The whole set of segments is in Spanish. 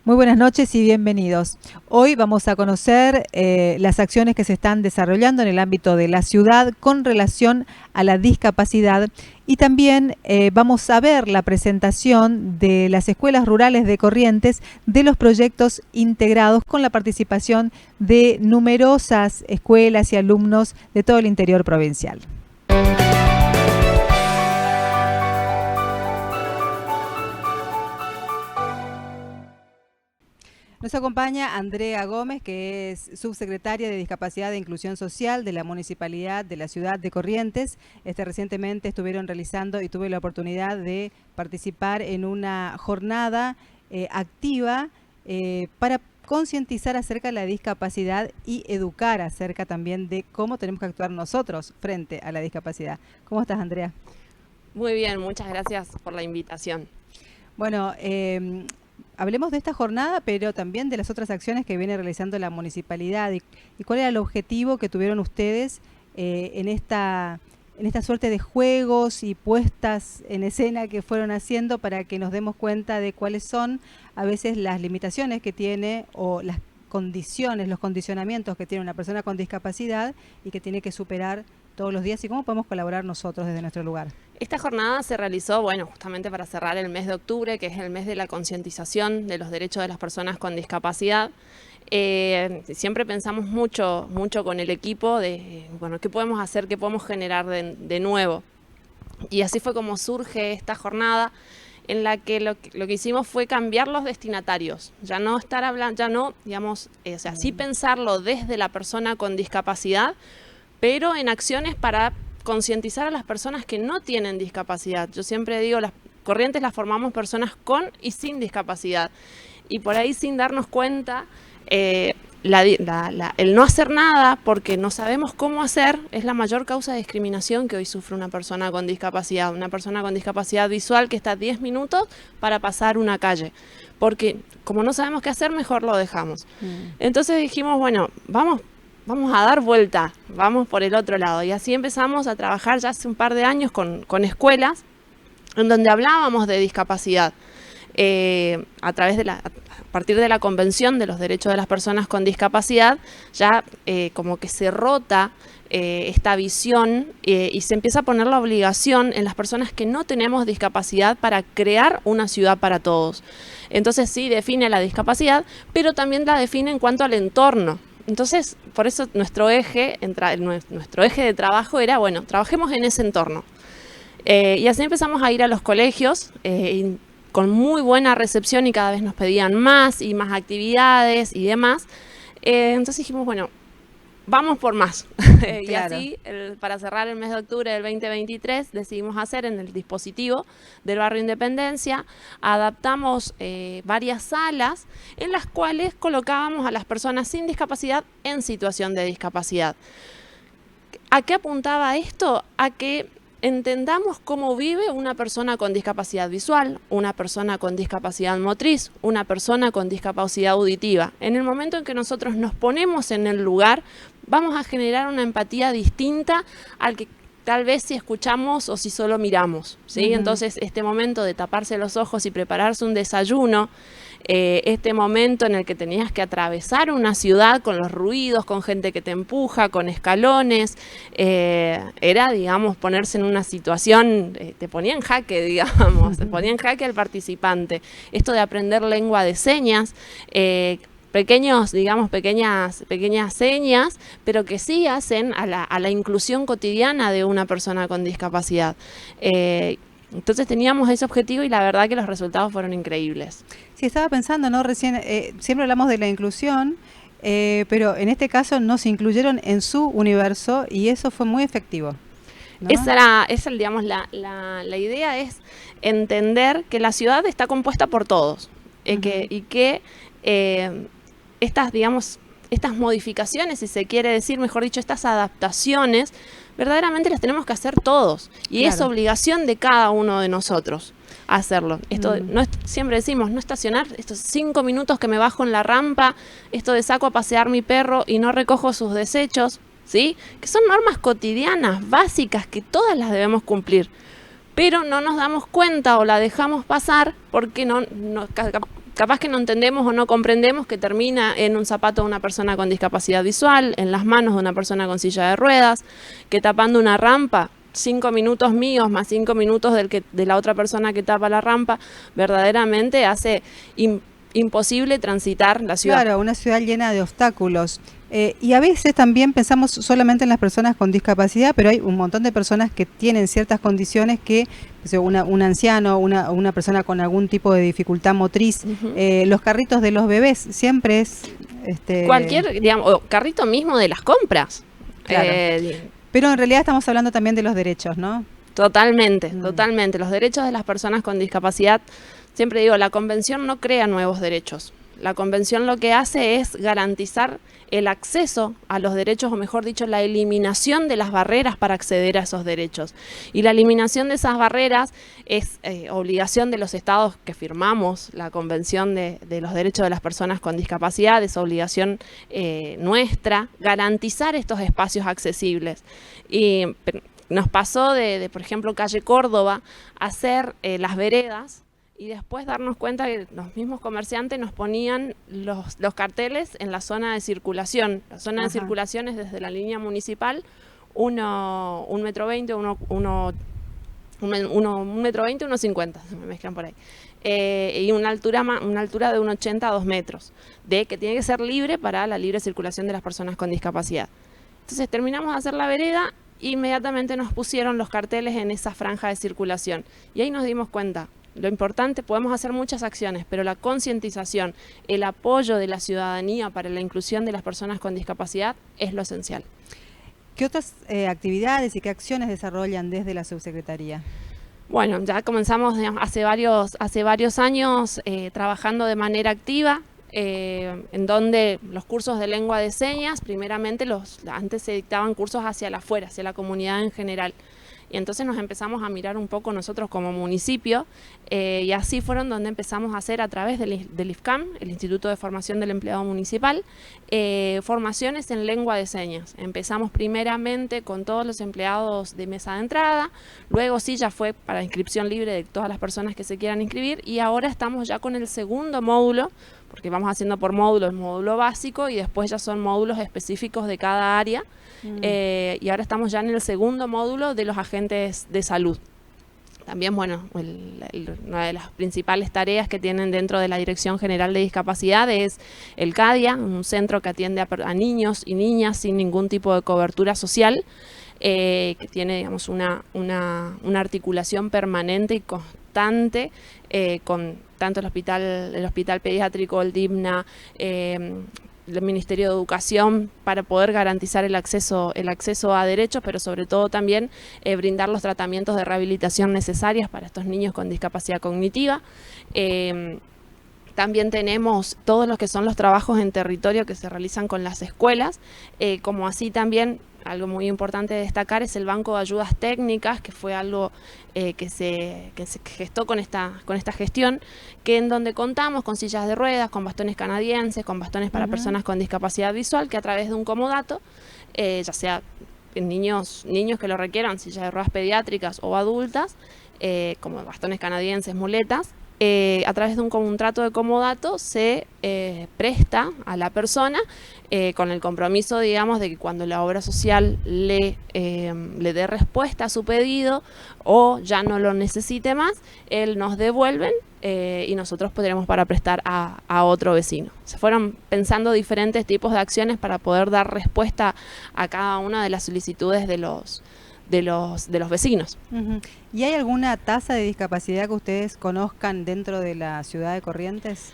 Muy buenas noches y bienvenidos. Hoy vamos a conocer las acciones que se están desarrollando en el ámbito de la ciudad con relación a la discapacidad y también vamos a ver la presentación de las escuelas rurales de Corrientes de los proyectos integrados con la participación de numerosas escuelas y alumnos de todo el interior provincial. Nos acompaña Andrea Gómez, que es subsecretaria de Discapacidad e Inclusión Social de la Municipalidad de la Ciudad de Corrientes. Recientemente estuvieron realizando y tuve la oportunidad de participar en una jornada activa para concientizar acerca de la discapacidad y educar acerca también de cómo tenemos que actuar nosotros frente a la discapacidad. ¿Cómo estás, Andrea? Muy bien, muchas gracias por la invitación. Bueno, hablemos de esta jornada, pero también de las otras acciones que viene realizando la municipalidad y cuál era el objetivo que tuvieron ustedes en esta suerte de juegos y puestas en escena que fueron haciendo para que nos demos cuenta de cuáles son a veces las limitaciones que tiene o las condiciones, los condicionamientos que tiene una persona con discapacidad y que tiene que superar todos los días y cómo podemos colaborar nosotros desde nuestro lugar. Esta jornada se realizó, justamente para cerrar el mes de octubre, que es el mes de la concientización de los derechos de las personas con discapacidad. Siempre pensamos mucho con el equipo de, qué podemos hacer, qué podemos generar de nuevo. Y así fue como surge esta jornada, en la que lo que hicimos fue cambiar los destinatarios, ya no estar hablando, sí pensarlo desde la persona con discapacidad, pero en acciones para concientizar a las personas que no tienen discapacidad. Yo siempre digo, las Corrientes las formamos personas con y sin discapacidad. Y por ahí, sin darnos cuenta, el no hacer nada porque no sabemos cómo hacer es la mayor causa de discriminación que hoy sufre una persona con discapacidad. Una persona con discapacidad visual que está 10 minutos para pasar una calle. Porque como no sabemos qué hacer, mejor lo dejamos. Entonces dijimos, vamos a dar vuelta, vamos por el otro lado. Y así empezamos a trabajar ya hace un par de años con escuelas en donde hablábamos de discapacidad. A partir de la Convención de los Derechos de las Personas con Discapacidad, ya como que se rota esta visión y se empieza a poner la obligación en las personas que no tenemos discapacidad para crear una ciudad para todos. Entonces sí define la discapacidad, pero también la define en cuanto al entorno. Entonces, por eso nuestro eje de trabajo era, trabajemos en ese entorno. Y así empezamos a ir a los colegios con muy buena recepción y cada vez nos pedían más y más actividades y demás. Entonces dijimos, vamos por más. Claro. Y así, para cerrar el mes de octubre del 2023, decidimos hacer en el dispositivo del barrio Independencia, adaptamos varias salas en las cuales colocábamos a las personas sin discapacidad en situación de discapacidad. ¿A qué apuntaba esto? A que entendamos cómo vive una persona con discapacidad visual, una persona con discapacidad motriz, una persona con discapacidad auditiva. En el momento en que nosotros nos ponemos en el lugar, vamos a generar una empatía distinta al que tal vez si escuchamos o si solo miramos, ¿sí? Entonces, este momento de taparse los ojos y prepararse un desayuno, este momento en el que tenías que atravesar una ciudad con los ruidos, con gente que te empuja, con escalones, era, ponerse en una situación, te ponía en jaque, te ponía en jaque al participante. Esto de aprender lengua de señas, pequeñas señas, pero que sí hacen a la inclusión cotidiana de una persona con discapacidad. Entonces teníamos ese objetivo y la verdad que los resultados fueron increíbles. Sí, estaba pensando, ¿no? Recién, siempre hablamos de la inclusión, pero en este caso nos incluyeron en su universo y eso fue muy efectivo, ¿no? La idea es entender que la ciudad está compuesta por todos y que estas modificaciones, si se quiere decir, mejor dicho, estas adaptaciones, verdaderamente las tenemos que hacer todos. Y claro, es obligación de cada uno de nosotros hacerlo. Esto siempre decimos, no estacionar estos 5 minutos que me bajo en la rampa, esto de saco a pasear mi perro y no recojo sus desechos, ¿sí? Que son normas cotidianas, básicas, que todas las debemos cumplir. Pero no nos damos cuenta o la dejamos pasar porque capaz que no entendemos o no comprendemos que termina en un zapato de una persona con discapacidad visual, en las manos de una persona con silla de ruedas, que tapando una rampa, 5 minutos míos más 5 minutos de la otra persona que tapa la rampa, verdaderamente hace imposible transitar la ciudad. Claro, una ciudad llena de obstáculos. Y a veces también pensamos solamente en las personas con discapacidad, pero hay un montón de personas que tienen ciertas condiciones que, un anciano, una persona con algún tipo de dificultad motriz, los carritos de los bebés siempre es... Cualquier, digamos, o carrito mismo de las compras. Claro. Pero en realidad estamos hablando también de los derechos, ¿no? Totalmente, totalmente. Los derechos de las personas con discapacidad, siempre digo, la Convención no crea nuevos derechos. La Convención lo que hace es garantizar el acceso a los derechos, o mejor dicho, la eliminación de las barreras para acceder a esos derechos. Y la eliminación de esas barreras es obligación de los estados que firmamos la Convención de los Derechos de las Personas con Discapacidad, es obligación nuestra, garantizar estos espacios accesibles. Y nos pasó por ejemplo, calle Córdoba, hacer las veredas, y después darnos cuenta que los mismos comerciantes nos ponían los carteles en la zona de circulación. La zona de circulación es desde la línea municipal, 1,20 metros, 1,50, se me mezclan por ahí. Y una altura de 1,80 a 2 metros, que tiene que ser libre para la libre circulación de las personas con discapacidad. Entonces terminamos de hacer la vereda, inmediatamente nos pusieron los carteles en esa franja de circulación. Y ahí nos dimos cuenta. Lo importante, podemos hacer muchas acciones, pero la concientización, el apoyo de la ciudadanía para la inclusión de las personas con discapacidad es lo esencial. ¿Qué otras actividades y qué acciones desarrollan desde la subsecretaría? Bueno, ya comenzamos hace varios años trabajando de manera activa, en donde los cursos de lengua de señas, primeramente antes se dictaban cursos hacia la afuera, hacia la comunidad en general. Y entonces nos empezamos a mirar un poco nosotros como municipio, y así fueron donde empezamos a hacer a través del IFCAM, el Instituto de Formación del Empleado Municipal, formaciones en lengua de señas. Empezamos primeramente con todos los empleados de mesa de entrada, luego sí ya fue para inscripción libre de todas las personas que se quieran inscribir, y ahora estamos ya con el segundo módulo, porque vamos haciendo por módulo el módulo básico y después ya son módulos específicos de cada área. Y ahora estamos ya en el segundo módulo de los agentes de salud. También, bueno, una de las principales tareas que tienen dentro de la Dirección General de Discapacidad es el CADIA, un centro que atiende a niños y niñas sin ningún tipo de cobertura social, que tiene, digamos, una articulación permanente y constante con tanto el hospital pediátrico, el DIMNA, el Ministerio de Educación, para poder garantizar el acceso a derechos, pero sobre todo también brindar los tratamientos de rehabilitación necesarios para estos niños con discapacidad cognitiva. También tenemos todos los que son los trabajos en territorio que se realizan con las escuelas, como así también algo muy importante de destacar es el Banco de Ayudas Técnicas, que fue algo que se gestó con esta gestión, que en donde contamos con sillas de ruedas, con bastones canadienses, con bastones para personas con discapacidad visual, que a través de un comodato, ya sea niños que lo requieran, sillas de ruedas pediátricas o adultas, como bastones canadienses, muletas, a través de un contrato de comodato se presta a la persona con el compromiso, digamos, de que cuando la obra social le dé respuesta a su pedido o ya no lo necesite más, él nos devuelven y nosotros podremos para prestar a otro vecino. Se fueron pensando diferentes tipos de acciones para poder dar respuesta a cada una de las solicitudes de los vecinos. ¿Y hay alguna tasa de discapacidad que ustedes conozcan dentro de la ciudad de Corrientes?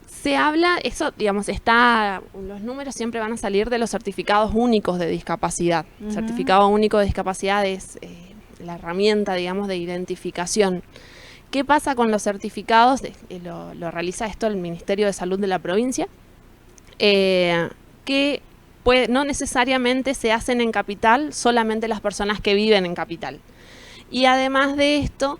Se habla, eso digamos, los números siempre van a salir de los certificados únicos de discapacidad. El certificado único de discapacidad es la herramienta, digamos, de identificación. ¿Qué pasa con los certificados? Lo realiza esto el Ministerio de Salud de la provincia, que no necesariamente se hacen en capital solamente las personas que viven en capital. Y además de esto,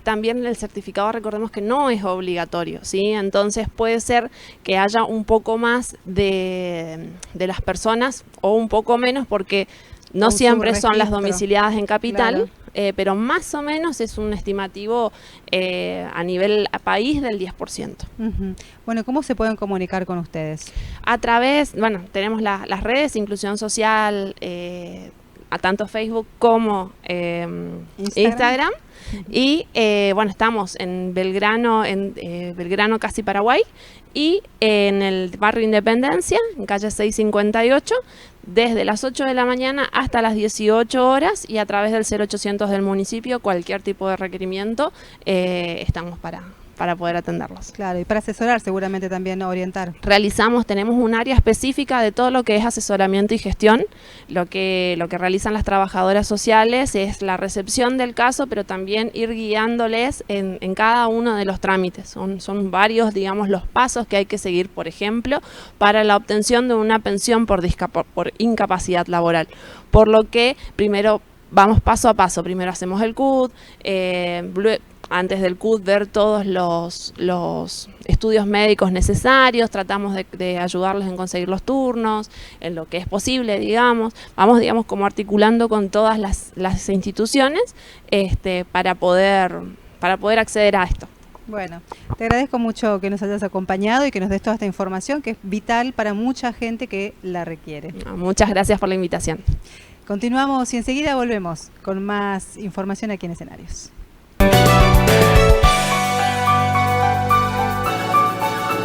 también el certificado, recordemos que no es obligatorio, ¿sí? Entonces puede ser que haya un poco más de las personas o un poco menos, porque no siempre son las domiciliadas en capital. Claro. pero más o menos es un estimativo a nivel país del 10%. Bueno, ¿cómo se pueden comunicar con ustedes? A través, bueno, tenemos las redes, inclusión social, a tanto Facebook como Instagram. Y bueno, estamos en Belgrano, Belgrano casi Paraguay, y en el barrio Independencia, en calle 658, desde las 8 de la mañana hasta las 18 horas, y a través del 0800 del municipio, cualquier tipo de requerimiento, estamos para poder atenderlos. Claro, y para asesorar seguramente también, orientar. Tenemos un área específica de todo lo que es asesoramiento y gestión. Lo que realizan las trabajadoras sociales es la recepción del caso, pero también ir guiándoles en cada uno de los trámites. Son varios, digamos, los pasos que hay que seguir, por ejemplo, para la obtención de una pensión por incapacidad laboral. Por lo que primero vamos paso a paso. Primero hacemos el CUT, antes del CUT ver todos los estudios médicos necesarios, tratamos de ayudarles en conseguir los turnos, en lo que es posible, digamos. Vamos, como articulando con todas las instituciones para poder acceder a esto. Bueno, te agradezco mucho que nos hayas acompañado y que nos des toda esta información que es vital para mucha gente que la requiere. Muchas gracias por la invitación. Continuamos y enseguida volvemos con más información aquí en Escenarios.